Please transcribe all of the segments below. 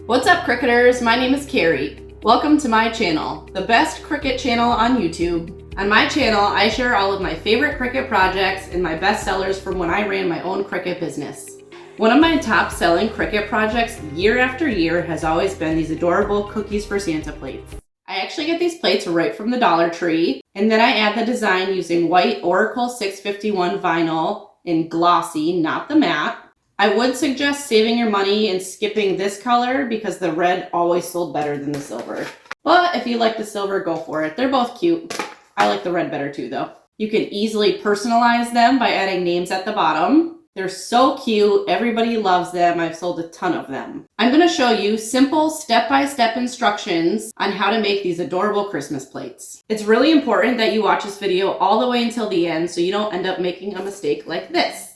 What's up, Cricketers? My name is Kerri. Welcome to my channel, the best Cricut channel on YouTube. On my channel, I share all of my favorite Cricut projects and my best sellers from when I ran my own Cricut business. One of my top selling Cricut projects year after year has always been these adorable Cookies for Santa plates. I actually get these plates right from the Dollar Tree, and then I add the design using white Oracal 651 vinyl in glossy, not the matte. I would suggest saving your money and skipping this color because the red always sold better than the silver. But if you like the silver, go for it. They're both cute. I like the red better too, though. You can easily personalize them by adding names at the bottom. They're so cute. Everybody loves them. I've sold a ton of them. I'm going to show you simple step-by-step instructions on how to make these adorable Christmas plates. It's really important that you watch this video all the way until the end so you don't end up making a mistake like this.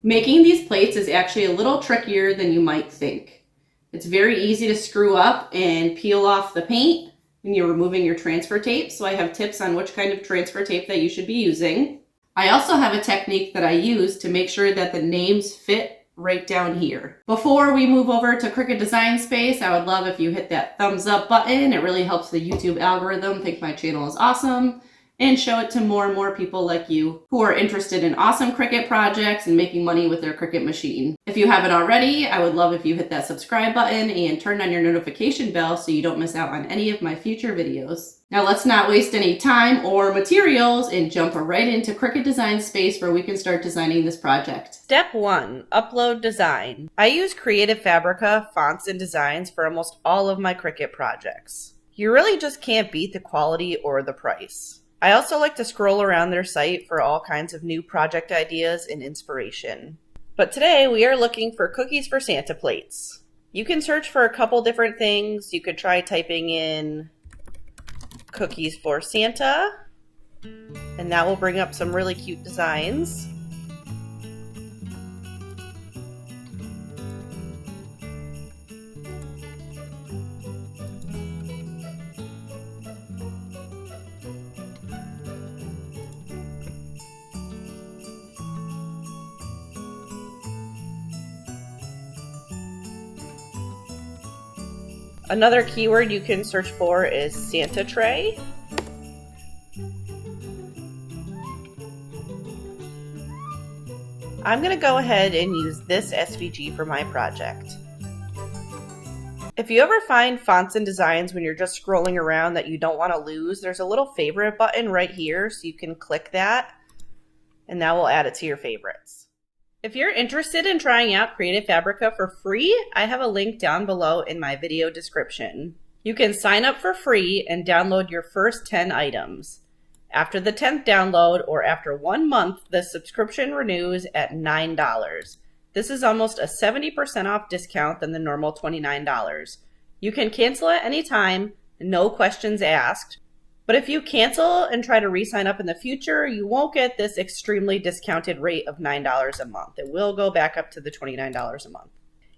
Making these plates is actually a little trickier than you might think. It's very easy to screw up and peel off the paint when you're removing your transfer tape, so I have tips on which kind of transfer tape that you should be using. I also have a technique that I use to make sure that the names fit right down here. Before we move over to Cricut Design Space, I would love if you hit that thumbs up button. It really helps the YouTube algorithm think my channel is awesome and show it to more and more people like you who are interested in awesome Cricut projects and making money with their Cricut machine. If you haven't already, I would love if you hit that subscribe button and turn on your notification bell so you don't miss out on any of my future videos. Now let's not waste any time or materials and jump right into Cricut Design Space where we can start designing this project. Step 1. Upload design. I use Creative Fabrica fonts and designs for almost all of my Cricut projects. You really just can't beat the quality or the price. I also like to scroll around their site for all kinds of new project ideas and inspiration. But today we are looking for Cookies for Santa plates. You can search for a couple different things. You could try typing in Cookies for Santa, and that will bring up some really cute designs. Another keyword you can search for is Santa tray. I'm going to go ahead and use this SVG for my project. If you ever find fonts and designs when you're just scrolling around that you don't want to lose, there's a little favorite button right here, so you can click that and that will add it to your favorites. If you're interested in trying out Creative Fabrica for free, I have a link down below in my video description. You can sign up for free and download your first 10 items. After the 10th download or after 1 month, the subscription renews at $9. This is almost a 70% off discount than the normal $29. You can cancel at any time, no questions asked. But if you cancel and try to re-sign up in the future, you won't get this extremely discounted rate of $9 a month. It will go back up to the $29 a month.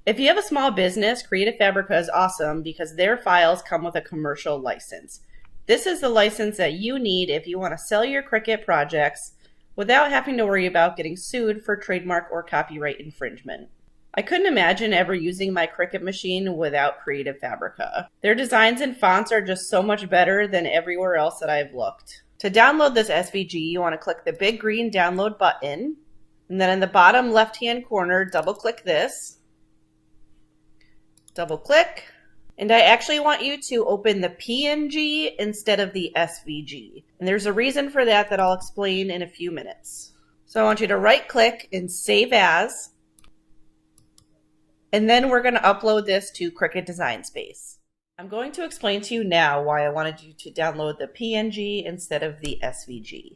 If you have a small business, Creative Fabrica is awesome because their files come with a commercial license. This is the license that you need if you want to sell your Cricut projects without having to worry about getting sued for trademark or copyright infringement. I couldn't imagine ever using my Cricut machine without Creative Fabrica. Their designs and fonts are just so much better than everywhere else that I've looked. To download this SVG, you want to click the big green download button, and then in the bottom left-hand corner, double-click this. Double-click, and I actually want you to open the PNG instead of the SVG. And there's a reason for that I'll explain in a few minutes. So I want you to right-click and Save As. And then we're going to upload this to Cricut Design Space. I'm going to explain to you now why I wanted you to download the PNG instead of the SVG.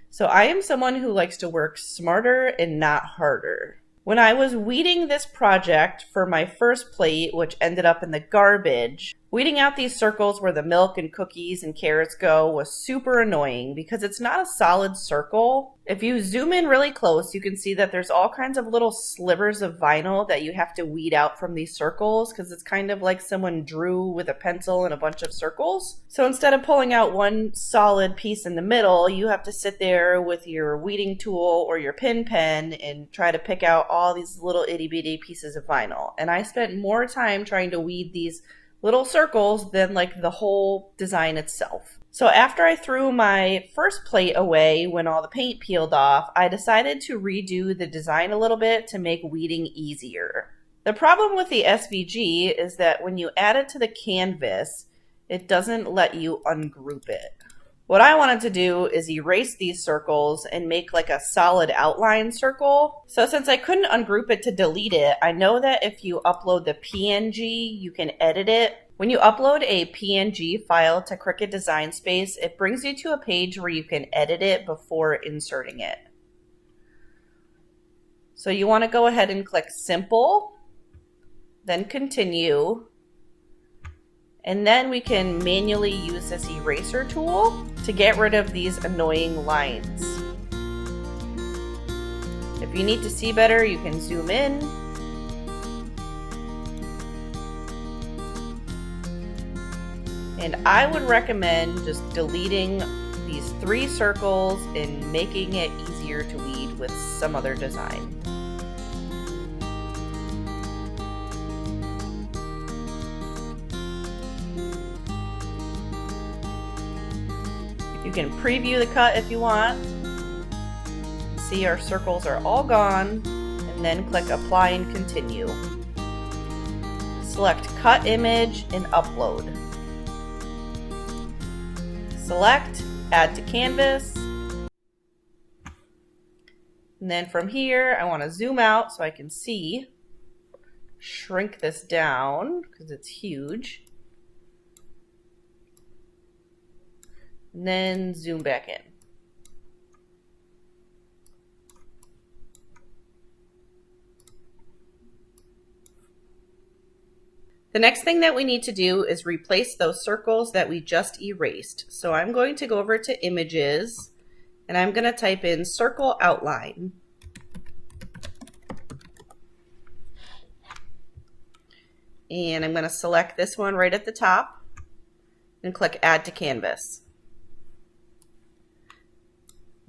So I am someone who likes to work smarter and not harder. When I was weeding this project for my first plate, which ended up in the garbage, Weeding out these circles where the milk and cookies and carrots go was super annoying because it's not a solid circle. If you zoom in really close, you can see that there's all kinds of little slivers of vinyl that you have to weed out from these circles because it's kind of like someone drew with a pencil in a bunch of circles. So instead of pulling out one solid piece in the middle, you have to sit there with your weeding tool or your pen and try to pick out all these little itty bitty pieces of vinyl. And I spent more time trying to weed these little circles than like the whole design itself. So after I threw my first plate away when all the paint peeled off, I decided to redo the design a little bit to make weeding easier. The problem with the SVG is that when you add it to the canvas, it doesn't let you ungroup it. What I wanted to do is erase these circles and make like a solid outline circle. So since I couldn't ungroup it to delete it, I know that if you upload the PNG, you can edit it. When you upload a PNG file to Cricut Design Space, it brings you to a page where you can edit it before inserting it. So you want to go ahead and click Simple, then Continue. And then we can manually use this eraser tool to get rid of these annoying lines. If you need to see better, you can zoom in. And I would recommend just deleting these 3 circles and making it easier to weed with some other design. You can preview the cut if you want. See, our circles are all gone, and then click Apply and Continue. Select Cut Image and Upload. Select Add to Canvas. And then from here, I want to zoom out so I can see. Shrink this down because it's huge. And then zoom back in. The next thing that we need to do is replace those circles that we just erased. So I'm going to go over to Images, and I'm going to type in Circle Outline. And I'm going to select this one right at the top and click Add to Canvas.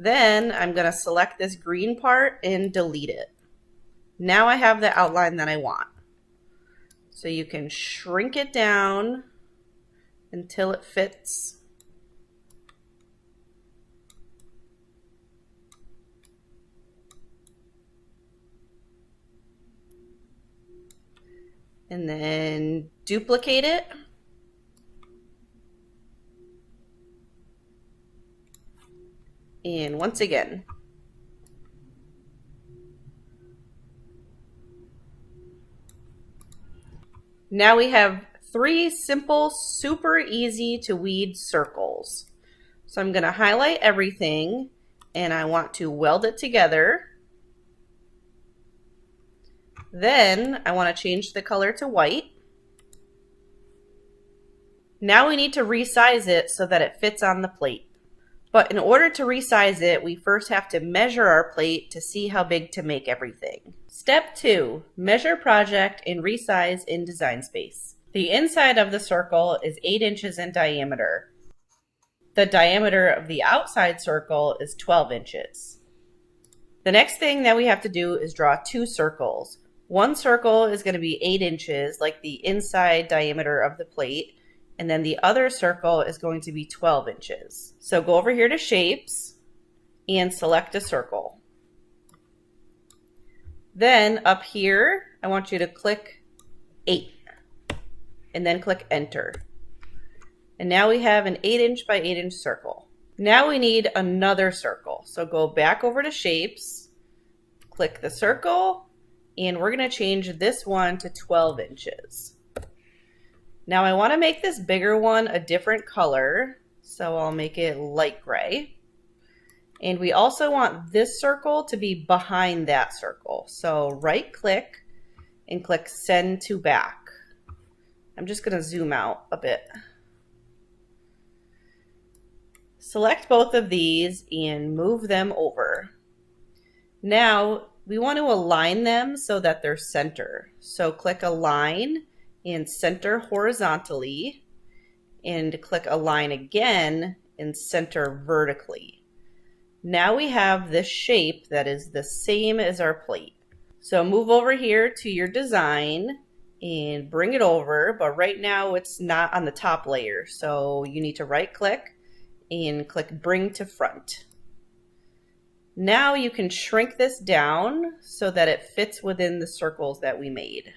Then I'm going to select this green part and delete it. Now I have the outline that I want. So you can shrink it down until it fits. And then duplicate it. And once again. Now we have 3 simple, super easy to weed circles. So I'm going to highlight everything and I want to weld it together. Then I want to change the color to white. Now we need to resize it so that it fits on the plate. But in order to resize it, we first have to measure our plate to see how big to make everything. Step 2, measure project and resize in Design Space. The inside of the circle is 8 inches in diameter. The diameter of the outside circle is 12 inches. The next thing that we have to do is draw 2 circles. One circle is going to be 8 inches, like the inside diameter of the plate. And then the other circle is going to be 12 inches. So go over here to Shapes and select a circle. Then up here, I want you to click 8 and then click Enter. And now we have an 8-inch by 8-inch circle. Now we need another circle. So go back over to Shapes, click the circle, and we're going to change this one to 12 inches. Now I want to make this bigger one a different color, so I'll make it light gray. And we also want this circle to be behind that circle. So right click and click Send to Back. I'm just going to zoom out a bit. Select both of these and move them over. Now we want to align them so that they're center. So click Align and Center horizontally, and click Align again and Center vertically. Now we have this shape that is the same as our plate. So move over here to your design and bring it over, but right now it's not on the top layer. So you need to right click and click Bring to Front. Now you can shrink this down so that it fits within the circles that we made.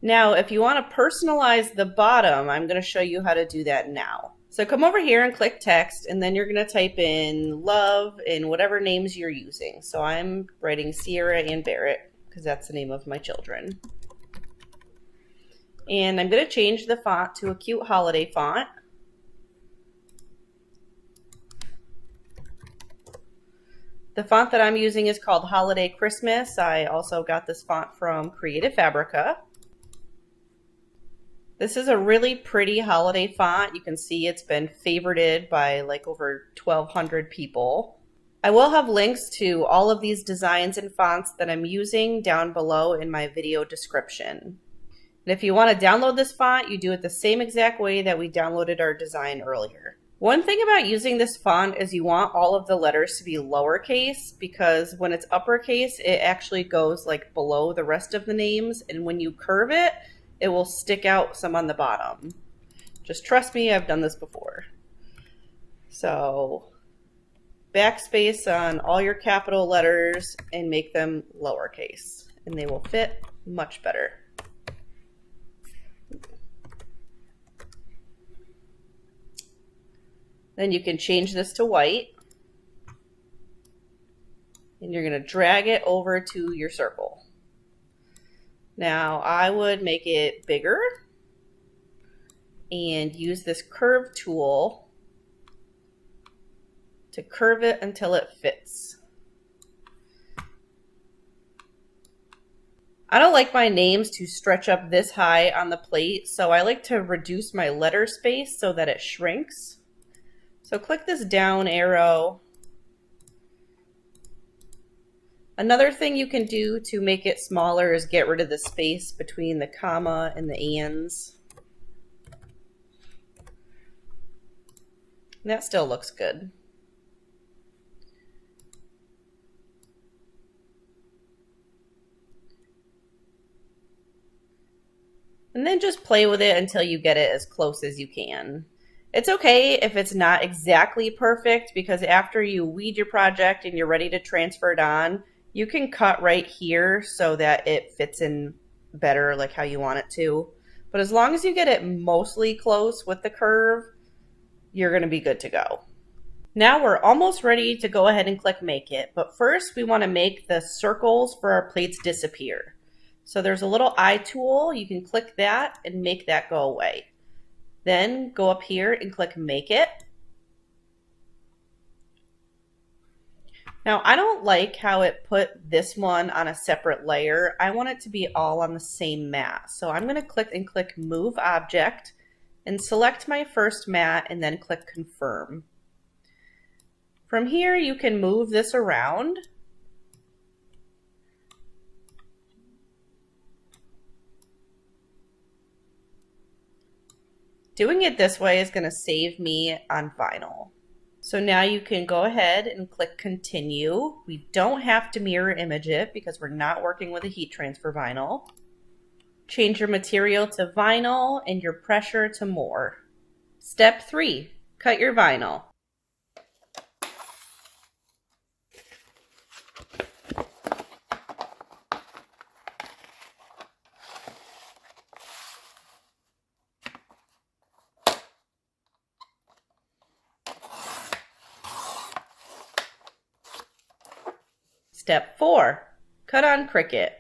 Now, if you want to personalize the bottom, I'm going to show you how to do that now. So come over here and click text, and then you're going to type in love and whatever names you're using. So I'm writing Sierra and Barrett because that's the name of my children. And I'm going to change the font to a cute holiday font. The font that I'm using is called Holiday Christmas. I also got this font from Creative Fabrica. This is a really pretty holiday font. You can see it's been favorited by like over 1,200 people. I will have links to all of these designs and fonts that I'm using down below in my video description. And if you want to download this font, you do it the same exact way that we downloaded our design earlier. One thing about using this font is you want all of the letters to be lowercase, because when it's uppercase, it actually goes like below the rest of the names, and when you curve it, it will stick out some on the bottom. Just trust me, I've done this before. So backspace on all your capital letters and make them lowercase, and they will fit much better. Then you can change this to white, and you're going to drag it over to your circle. Now I would make it bigger and use this curve tool to curve it until it fits. I don't like my names to stretch up this high on the plate, so I like to reduce my letter space so that it shrinks. So click this down arrow. Another thing you can do to make it smaller is get rid of the space between the comma and the ands. And that still looks good. And then just play with it until you get it as close as you can. It's okay if it's not exactly perfect, because after you weed your project and you're ready to transfer it on, you can cut right here so that it fits in better like how you want it to. But as long as you get it mostly close with the curve, you're going to be good to go. Now we're almost ready to go ahead and click Make It. But first we want to make the circles for our plates disappear. So there's a little eye tool. You can click that and make that go away. Then go up here and click Make It. Now, I don't like how it put this one on a separate layer. I want it to be all on the same mat. So I'm going to click Move Object and select my first mat and then click Confirm. From here, you can move this around. Doing it this way is going to save me on vinyl. So now you can go ahead and click Continue. We don't have to mirror image it because we're not working with a heat transfer vinyl. Change your material to vinyl and your pressure to more. Step 3, cut your vinyl. Step 4, cut on Cricut.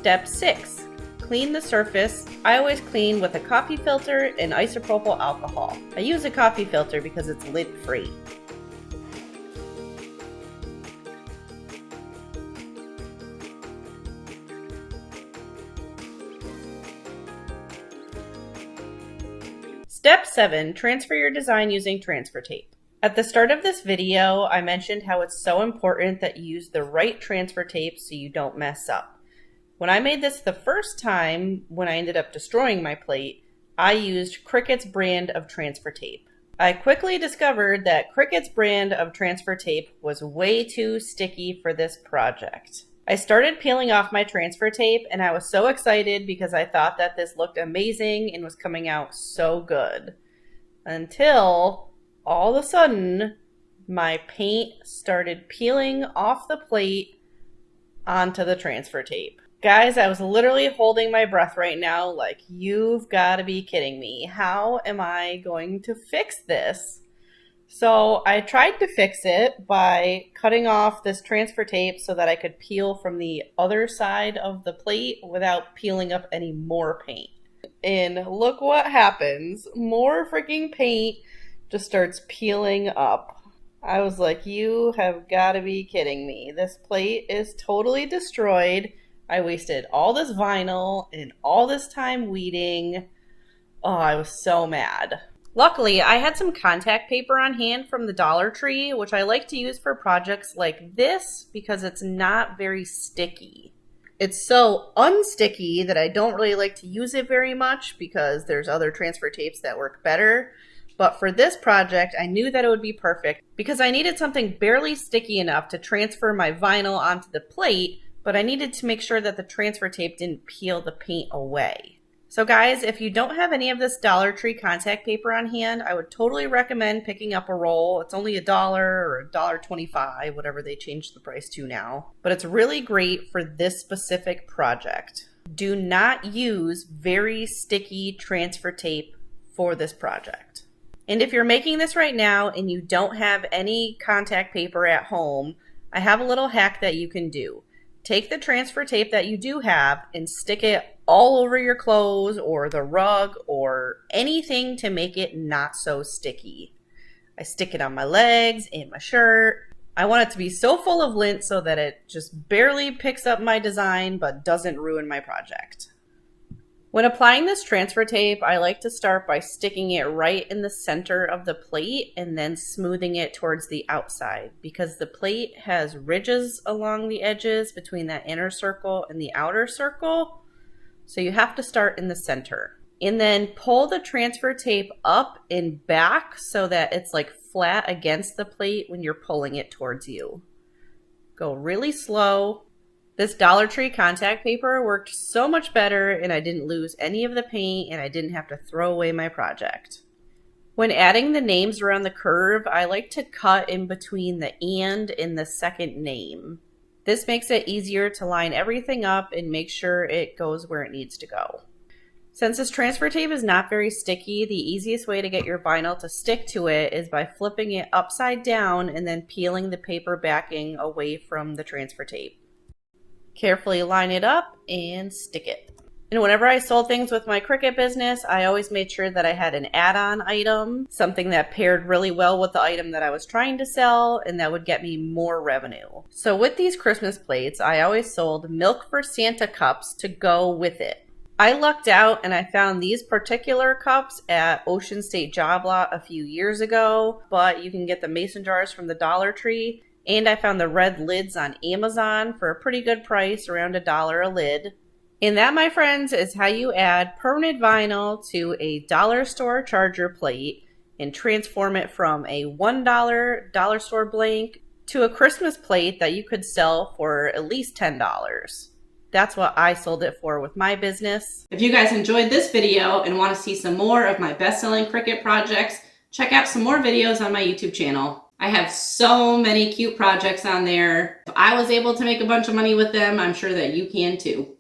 Step 6. Clean the surface. I always clean with a coffee filter and isopropyl alcohol. I use a coffee filter because it's lint free. Step 7. Transfer your design using transfer tape. At the start of this video, I mentioned how it's so important that you use the right transfer tape so you don't mess up. When I made this the first time, when I ended up destroying my plate, I used Cricut's brand of transfer tape. I quickly discovered that Cricut's brand of transfer tape was way too sticky for this project. I started peeling off my transfer tape and I was so excited because I thought that this looked amazing and was coming out so good. Until all of a sudden, my paint started peeling off the plate onto the transfer tape. Guys, I was literally holding my breath right now like, you've got to be kidding me. How am I going to fix this? So I tried to fix it by cutting off this transfer tape so that I could peel from the other side of the plate without peeling up any more paint. And look what happens. More freaking paint just starts peeling up. I was like, you have got to be kidding me. This plate is totally destroyed. I wasted all this vinyl and all this time weeding. Oh, I was so mad. Luckily, I had some contact paper on hand from the Dollar Tree, which I like to use for projects like this because it's not very sticky. It's so unsticky that I don't really like to use it very much because there's other transfer tapes that work better. But for this project, I knew that it would be perfect because I needed something barely sticky enough to transfer my vinyl onto the plate, but I needed to make sure that the transfer tape didn't peel the paint away. So guys, if you don't have any of this Dollar Tree contact paper on hand, I would totally recommend picking up a roll. It's only $1 or $1.25, whatever they changed the price to now. But it's really great for this specific project. Do not use very sticky transfer tape for this project. And if you're making this right now and you don't have any contact paper at home, I have a little hack that you can do. Take the transfer tape that you do have and stick it all over your clothes or the rug or anything to make it not so sticky. I stick it on my legs and my shirt. I want it to be so full of lint so that it just barely picks up my design but doesn't ruin my project. When applying this transfer tape, I like to start by sticking it right in the center of the plate and then smoothing it towards the outside because the plate has ridges along the edges between that inner circle and the outer circle. So you have to start in the center. And then pull the transfer tape up and back so that it's like flat against the plate when you're pulling it towards you. Go really slow. This Dollar Tree contact paper worked so much better and I didn't lose any of the paint and I didn't have to throw away my project. When adding the names around the curve, I like to cut in between the and the second name. This makes it easier to line everything up and make sure it goes where it needs to go. Since this transfer tape is not very sticky, the easiest way to get your vinyl to stick to it is by flipping it upside down and then peeling the paper backing away from the transfer tape. Carefully line it up and stick it. And whenever I sold things with my Cricut business, I always made sure that I had an add-on item, something that paired really well with the item that I was trying to sell and that would get me more revenue. So with these Christmas plates, I always sold Milk for Santa cups to go with it. I lucked out and I found these particular cups at Ocean State Job Lot a few years ago, but you can get the mason jars from the Dollar Tree. And I found the red lids on Amazon for a pretty good price, around $1 a lid. And that, my friends, is how you add permanent vinyl to a dollar store charger plate and transform it from a $1 dollar store blank to a Christmas plate that you could sell for at least $10. That's what I sold it for with my business. If you guys enjoyed this video and want to see some more of my best-selling Cricut projects, check out some more videos on my YouTube channel. I have so many cute projects on there. If I was able to make a bunch of money with them, I'm sure that you can too.